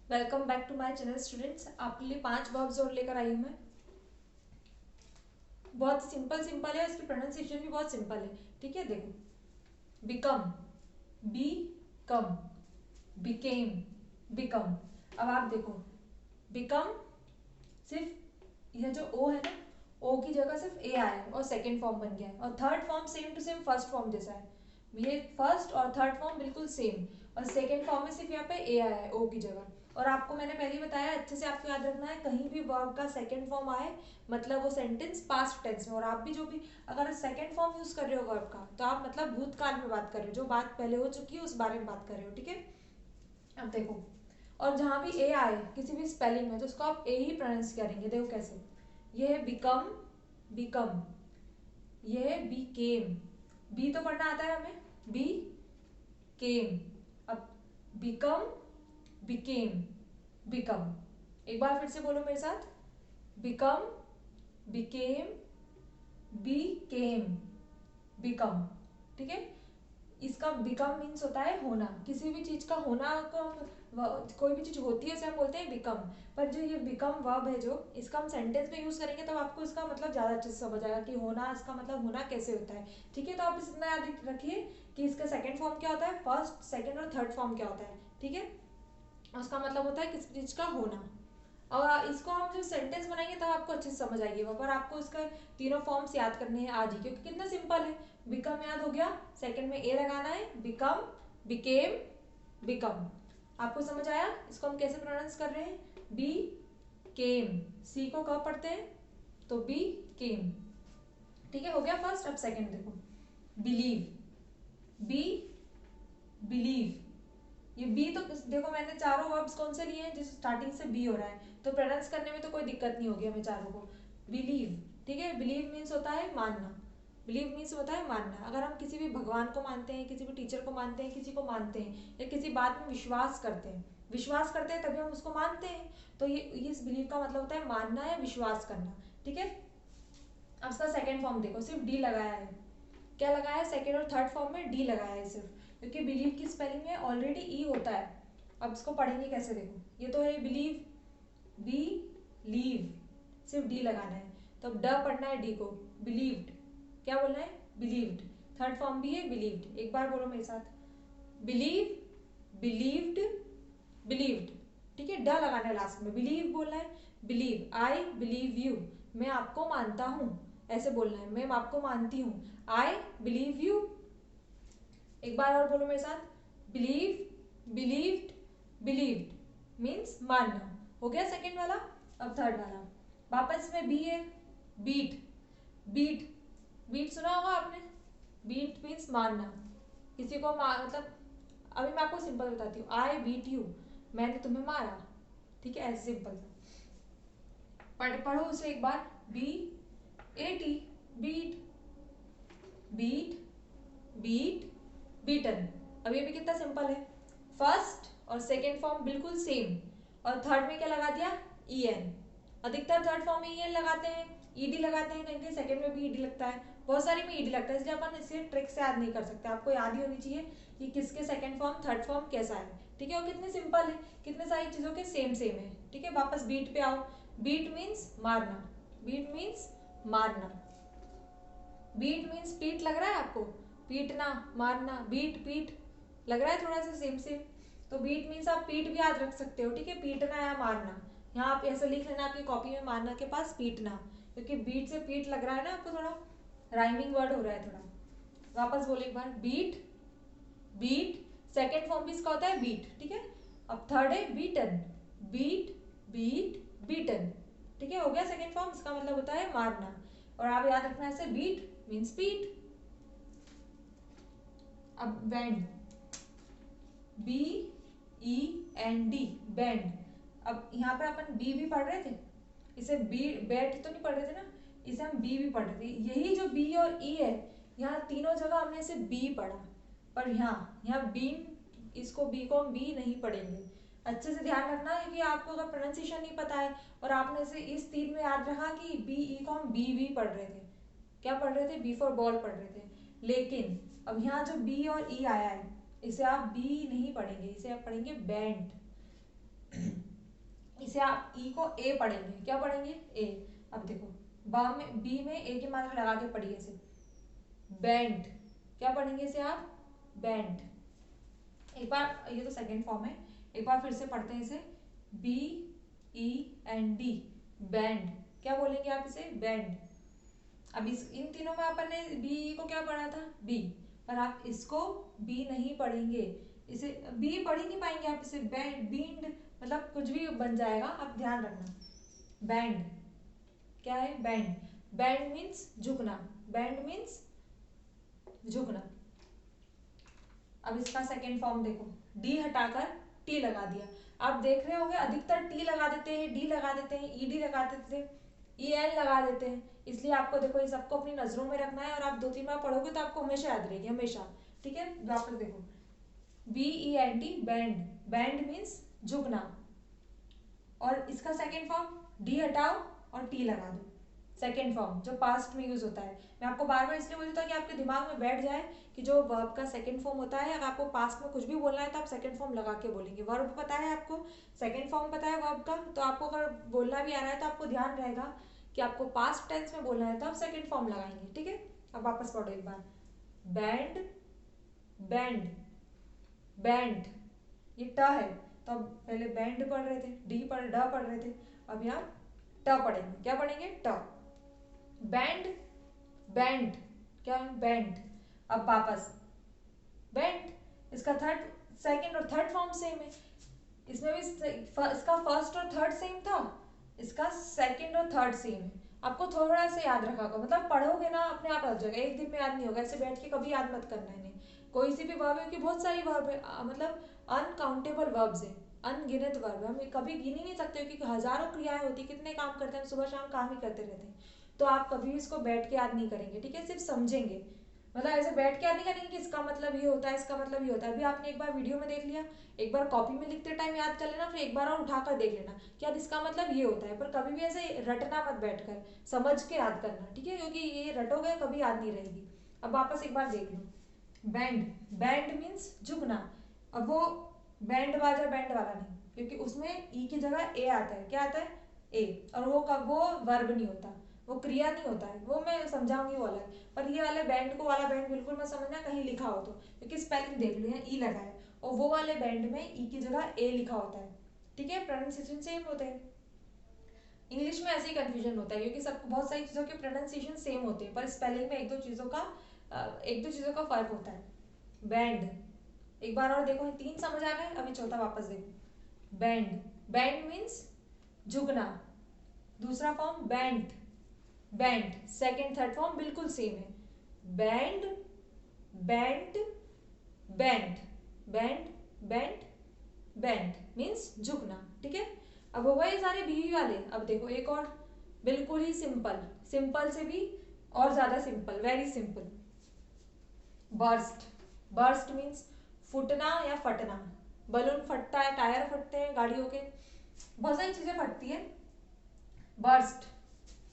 Welcome back to my channel students. आपके लिए 5 verbs और लेकर आई हूँ मैं। बहुत सिंपल सिंपल है, इसकी प्रोनाउंसिएशन भी बहुत सिंपल है। ठीक है, देखो। बिकम, बी कम, बिकेम, बिकम। अब आप देखो, बिकम सिर्फ यह जो ओ है ना, ओ की जगह सिर्फ ए आया है और सेकेंड फॉर्म बन गया है, और third form same to same first form जैसा है। ये फर्स्ट और थर्ड फॉर्म बिल्कुल सेम, और सेकेंड फॉर्म में सिर्फ यहाँ पे ए आया है ओ की जगह। और आपको मैंने पहले ही बताया, अच्छे से आपको याद रखना है, कहीं भी वर्ब का सेकेंड फॉर्म आए मतलब वो सेंटेंस पास्ट टेंस में। और आप भी जो भी अगर सेकेंड फॉर्म यूज कर रहे हो वर्ब का, तो आप मतलब भूतकाल में बात कर रहे हो, जो बात पहले हो चुकी है उस बारे में बात कर रहे हो। ठीक है, अब देखो, और जहां भी ए आए किसी भी स्पेलिंग में, तो उसको आप ए ही प्रोनाउंस करेंगे। देखो कैसे, ये है बिकम, बिकम, ये है बीकेम, बी तो पढ़ना आता है हमें, बी केम। अब बिकम, बिकेम, बिकम। एक बार फिर से बोलो मेरे साथ, बिकम, बिकेम, बीकेम, बिकम। ठीक है, इसका बिकम मीन्स होता है होना, किसी भी चीज का होना को कोई भी चीज होती है उसे हम बोलते हैं बिकम। पर जो ये बिकम वर्ब है, जो इसका हम सेंटेंस में यूज करेंगे तब आपको इसका मतलब ज्यादा अच्छे से समझ आएगा कि होना, इसका मतलब होना कैसे होता है। ठीक है, तो आप इतना याद रखिए कि इसका सेकंड फॉर्म क्या होता है, फर्स्ट सेकंड और थर्ड फॉर्म क्या होता है। ठीक है, उसका मतलब होता है किसी चीज का होना। और इसको हम जब सेंटेंस बनाएंगे तब आपको अच्छे से समझ आएगी, पर आपको इसका तीनों फॉर्म्स याद करने हैं आज ही, क्योंकि कितना सिंपल है। बिकम याद हो गया, सेकंड में ए लगाना है, बिकम, बिकेम, बिकम। आपको समझ आया इसको हम कैसे प्रोनाउंस कर रहे हैं, बी केम, सी को कब पढ़ते हैं, तो बी केम। ठीक है, हो गया फर्स्ट। अब सेकंड देखो, बिलीव, बी बिलीव। ये बी तो देखो, मैंने चारों वर्ब्स कौन से लिए हैं जिस स्टार्टिंग से बी हो रहा है, तो प्रोनाउंस करने में तो कोई दिक्कत नहीं होगी हमें चारों को। बिलीव, ठीक है, बिलीव मीन्स होता है मानना, बिलीव मीन्स होता है मानना। अगर हम किसी भी भगवान को मानते हैं, किसी भी टीचर को मानते हैं, किसी को मानते हैं, या किसी बात में विश्वास करते हैं, विश्वास करते हैं तभी हम उसको मानते हैं, तो ये इस बिलीव का मतलब होता है मानना या विश्वास करना। ठीक है, अब इसका सेकेंड फॉर्म देखो, सिर्फ डी लगाया है। क्या लगाया है, सेकेंड और थर्ड फॉर्म में डी लगाया है सिर्फ, क्योंकि बिलीव की स्पेलिंग में ऑलरेडी ई होता है। अब इसको पढ़ेंगे कैसे, देखो, ये तो है बिलीव, बी लीव, सिर्फ डी लगाना है, तो अब ड पढ़ना है डी को, बिलीव्ड। क्या बोलना है, बिलीव्ड। थर्ड फॉर्म भी है बिलीव्ड, एक बार बोलो मेरे साथ, बिलीव, बिलीव्ड, बिलीव्ड। ठीक है, ड लगाना है लास्ट में, बिलीव बोलना है, बिलीव, आई बिलीव यू, मैं आपको मानता हूं, ऐसे बोलना है, मैं आपको मानती हूँ, आई बिलीव यू। एक बार और बोलो मेरे साथ, बिलीव, बिलीव्ड, बिलीव्ड मीन्स मानना। हो गया सेकेंड वाला। अब थर्ड वाला, वापस में बी है, बीट, बीट, बीट सुना होगा आपने, बीट मीन्स मारना, किसी को मतलब, अभी मैं आपको सिंपल बताती हूँ, आई बीट यू, मैंने तुम्हें मारा। ठीक है, ऐसे सिंपल सा पढ़ो उसे एक बार, B A T, beat, beat, beat, beaten. अब ये भी कितना सिंपल है, फर्स्ट और सेकेंड फॉर्म बिल्कुल सेम, और थर्ड में क्या लगा दिया, ई एन। अधिकतर थर्ड फॉर्म में ई एन लगाते हैं, ईडी लगाते हैं, कहीं कहीं सेकेंड में भी ईडी लगता है, बहुत सारी में ईडी लगता है, इसलिए अपन इसे ट्रिक से याद नहीं कर सकते। आपको याद ही होनी चाहिए कि किसके सेकेंड फॉर्म थर्ड फॉर्म कैसा है। ठीक है, और कितने सिंपल है, कितने सारी चीजों के सेम सेम है। ठीक है, वापस बीट पे आओ, बीट मीन्स मारना, बीट मीन्स मारना, बीट मीन्स पीठ लग रहा है आपको, पीटना, मारना, बीट पीठ लग रहा है थोड़ा सा सेम सेम, तो बीट मीन्स आप पीठ भी याद रख सकते हो। ठीक है, पीटना या मारना, यहाँ आप ऐसे लिख लेना आपकी कॉपी में, मारना के पास पीटना, क्योंकि बीट से पीठ लग रहा है ना आपको, थोड़ा राइमिंग वर्ड हो रहा है थोड़ा। वापस बोले एक बार, बीट, बीट, सेकेंड फॉर्म भी इसका होता है बीट। ठीक है, अब थर्ड है बीटन, बीट, बीट, बीटन। ठीक है, हो गया सेकेंड फॉर्म, इसका मतलब होता है मारना, और आप याद रखना ऐसे, बीट मीन्स पीट। अब bend, B E N D, bend. अब यहाँ पे अपन बी भी पढ़ रहे थे, इसे बी बैट तो नहीं पढ़ रहे थे ना, इसे हम बी भी पढ़ रहे थे। यही जो बी और ई है, यहाँ तीनों जगह हमने इसे बी पढ़ा, पर यहाँ बी, इसको बी को हम बी नहीं पढ़ेंगे। अच्छे से ध्यान रखना है कि आपको अगर प्रोनाउंसिएशन नहीं पता है और आपने इसे इस तीन में याद रखा कि बी ई को हम बी भी पढ़ रहे थे, क्या पढ़ रहे थे, बी फॉर बॉल पढ़ रहे थे, लेकिन अब यहाँ जो बी और ई आया है, इसे आप बी नहीं पढ़ेंगे, इसे आप पढ़ेंगे बैंड, इसे आप ई को ए पढ़ेंगे, क्या पढ़ेंगे, ए। अब देखो बा में बी में ए की मात्रा लगा के पढ़िए इसे, बैंड, क्या पढ़ेंगे इसे आप, बैंड। एक बार, ये तो सेकेंड फॉर्म है, एक बार फिर से पढ़ते हैं इसे, B E N D, bend, क्या बोलेंगे आप इसे, बैंड। अब इस इन तीनों में अपन ने बी ई को क्या पढ़ा था, बी, पर आप इसको बी नहीं पढ़ेंगे, इसे बी पढ़ ही नहीं पाएंगे आप, इसे बैंड, बींड, मतलब कुछ भी बन जाएगा, आप ध्यान रखना। बैंड क्या है, बैंड, बैंड मीन्स झुकना, बैंड मीन्स झुकना। अब इसका सेकेंड फॉर्म देखो, डी हटाकर टी लगा दिया। आप देख रहे होंगे अधिकतर टी लगा देते हैं, डी लगा देते हैं, ई डी लगा देते हैं, ई एन लगा देते हैं, इसलिए आपको देखो ये सबको अपनी नजरों में रखना है, और आप 2-3 बार पढ़ोगे तो आपको हमेशा याद रहेगी, हमेशा, ठीक है। वापस देखो, B E N T, bend, bend means झुकना, और इसका सेकेंड फॉर्म डी हटाओ और टी लगा दो, सेकेंड फॉर्म जो पास्ट में यूज होता है। मैं आपको बार बार इसलिए बोलती हूँ कि आपके दिमाग में बैठ जाए कि जो वर्ब का सेकेंड फॉर्म होता है, अगर आपको पास्ट में कुछ भी बोलना है तो आप सेकेंड फॉर्म लगा के बोलेंगे। वर्ब पता है आपको, सेकेंड फॉर्म पता है वर्ब का, तो आपको अगर बोलना भी आ रहा है तो आपको ध्यान रहेगा कि आपको पास्ट टेंस में बोलना है तो आप सेकेंड फॉर्म लगाएंगे, ठीक है। अब वापस पढ़ो एक बार, बैंड, बैंड, बैंड, ये ट है, तो अब पहले बैंड पढ़ रहे थे, डी पढ़ ड पढ़ रहे थे, अब यहाँ ट पढ़ेंगे, क्या पढ़ेंगे, ट, बैंड, बैंड, क्या है, बैंड। अब वापस बैंड, इसका थर्ड, सेकंड और थर्ड फॉर्म सेम है, इसमें भी इसका फर्स्ट और थर्ड सेम था, इसका सेकंड और थर्ड सेम है। आपको थोड़ा सा याद रखा होगा, मतलब पढ़ोगे ना अपने आप आ जाएगा, एक दिन में याद नहीं होगा, ऐसे बैठ के कभी याद मत करना है। नहीं, कोई सी भी वर्ब है कि बहुत सारी वर्ब है, मतलब अनकाउंटेबल वर्ब्स है, अनगिनत वर्ब है, हम कभी गिन ही नहीं सकते क्योंकि हजारों क्रियाएं होती, कितने काम करते हैं हम, सुबह शाम काम ही करते रहते हैं, तो आप कभी भी इसको बैठ के याद नहीं करेंगे, ठीक है, सिर्फ समझेंगे, मतलब ऐसे बैठ के याद नहीं करेंगे कि इसका मतलब ये होता है, इसका मतलब ये होता है। अभी आपने एक बार वीडियो में देख लिया, एक बार कॉपी में लिखते टाइम याद कर लेना, फिर एक बार और उठाकर देख लेना कि यार इसका मतलब ये होता है, पर कभी भी ऐसे रटना मत बैठकर, समझ के याद करना, ठीक है, क्योंकि ये रटोगे कभी याद नहीं रहेगी। अब वापस एक बार देख लो, बैंड, बैंड मीन्स झुकना। अब वो बैंड बाजा बैंड वाला नहीं, क्योंकि उसमें ई की जगह ए आता है, क्या आता है, ए, और वो कब, वो वर्ब नहीं होता, वो क्रिया नहीं होता है, वो मैं समझाऊंगी वो अलग। पर ये वाले बैंड को, वाला बैंड बिल्कुल मत समझना कहीं लिखा हो तो, क्योंकि स्पेलिंग देख लो यहाँ ई लगा है, और वो वाले बैंड में ई की जगह ए लिखा होता है, ठीक है, प्रोनाउंसिएशन सेम होते हैं। इंग्लिश में ऐसे ही कंफ्यूजन होता है क्योंकि सब बहुत सारी चीज़ों के प्रोनाउंसिएशन सेम होते हैं, पर स्पेलिंग में एक दो चीज़ों का फर्क होता है। बैंड, एक बार और देखो, 3 समझ आ गए, अभी चौथा वापस देखो, बैंड, बैंड मीन्स झुकना, दूसरा form band, band, second third form बिल्कुल सेम है, band, bend, bend, bend, bend, bend means झुकना, ठीक है। अब हो गए सारे बीवी वाले। अब देखो एक और बिल्कुल ही सिंपल, सिंपल से भी और ज्यादा simple, very simple, burst, burst means फुटना या फटना, बलून फटता है, टायर फटते हैं गाड़ियों के, बहुत सारी चीजें फटती है, बर्स्ट,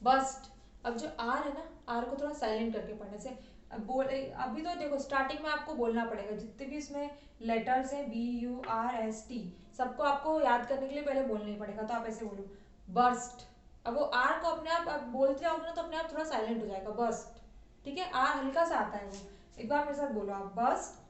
बर्स्ट। अब जो आर है ना, आर को थोड़ा साइलेंट करके पढ़ने से बोल, अभी तो देखो स्टार्टिंग में आपको बोलना पड़ेगा, जितने भी इसमें लेटर्स हैं B U R S T, सबको आपको याद करने के लिए पहले बोलना ही पड़ेगा, तो आप ऐसे बोलो बर्स्ट। अब वो आर को अपने आप बोलते जाओगे ना तो अपने आप थोड़ा साइलेंट हो जाएगा, बर्स्ट, ठीक है, आर हल्का सा आता है वो। एक बार मेरे साथ बोलो आप, बर्स्ट,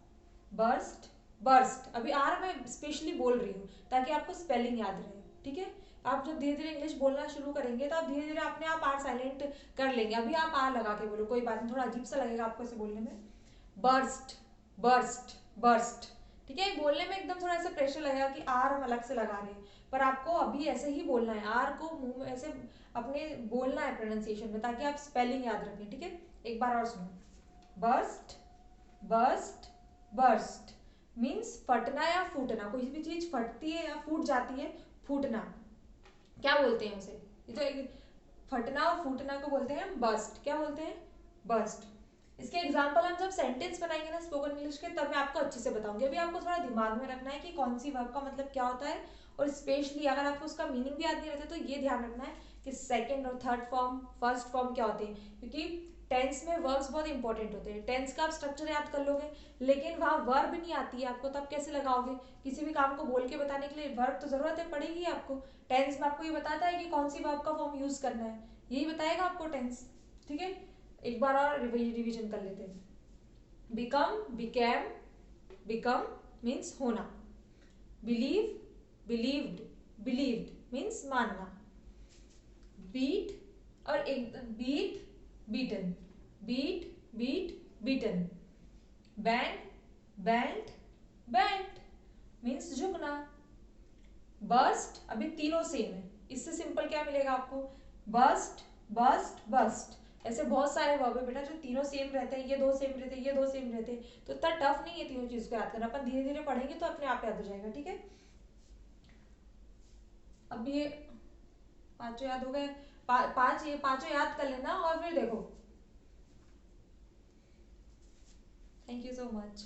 बर्स्ट, बर्स्ट। अभी आर मैं स्पेशली बोल रही हूँ ताकि आपको स्पेलिंग याद रहे, ठीक है। आप जब धीरे धीरे इंग्लिश बोलना शुरू करेंगे तो आप धीरे धीरे अपने आप आर साइलेंट कर लेंगे। अभी आप आर लगा के बोलो, कोई बात नहीं, थोड़ा अजीब सा लगेगा आपको ऐसे बोलने में, बर्स्ट, बर्स्ट, बर्स्ट, ठीक है। बोलने में एकदम थोड़ा ऐसा प्रेशर लगेगा कि आर हम अलग से लगा रहे हैं, पर आपको अभी ऐसे ही बोलना है, आर को मुंह में ऐसे अपने बोलना है प्रोनाउंसिएशन में, ताकि आप स्पेलिंग याद रखें, ठीक है। एक बार और सुनो, बर्स्ट, बर्स्ट, बर्स्ट मीन्स फटना या फूटना, कोई भी चीज फटती है या फूट जाती है, फूटना, क्या बोलते हैं उसे, ये तो एक फटना और फूटना को बोलते हैं बर्स्ट, क्या बोलते हैं, बर्स्ट। इसके एग्जांपल हम जब सेंटेंस बनाएंगे ना स्पोकन इंग्लिश के, तब मैं आपको अच्छे से बताऊंगी। अभी आपको थोड़ा दिमाग में रखना है कि कौन सी वर्ब का मतलब क्या होता है, और स्पेशली अगर आपको उसका मीनिंग भी याद नहीं रहता तो ये ध्यान रखना है कि सेकंड और थर्ड फॉर्म, फर्स्ट फॉर्म क्या होते हैं, क्योंकि टेंस में वर्ब्स बहुत इंपॉर्टेंट होते हैं। टेंस का आप स्ट्रक्चर याद कर लोगे, लेकिन वहाँ वर्ब नहीं आती है आपको, तो आप कैसे लगाओगे? किसी भी काम को बोल के बताने के लिए वर्ब तो जरूरत है पड़ेगी आपको। टेंस में आपको ये बताता है कि कौन सी वर्ब का फॉर्म यूज करना है, यही बताएगा आपको टेंस। ठीक है, एक बार और रिवीजन कर लेते हैं। बिकम, बिकेम, बिकम मीन्स होना। बिलीव, बिलीव्ड, बिलीव्ड मीन्स मानना। बीट और एक beat, beaten, beat, beat, beaten. Bend, bend, bend means झुकना। बस्ट, अभी तीनों सेम है, इससे सिंपल क्या मिलेगा आपको? Burst, burst, burst. ऐसे बहुत सारे वर्ब है बेटा जो तीनों सेम रहते हैं, ये दो सेम रहते हैं, ये दो सेम रहते हैं, तो इतना टफ नहीं है तीनों चीज को याद करना, अपन धीरे धीरे पढ़ेंगे तो अपने आप याद हो जाएगा। ठीक है, अब ये पांचों याद हो गए, पांच ये पांचों याद कर लेना और फिर देखो। Thank you so much.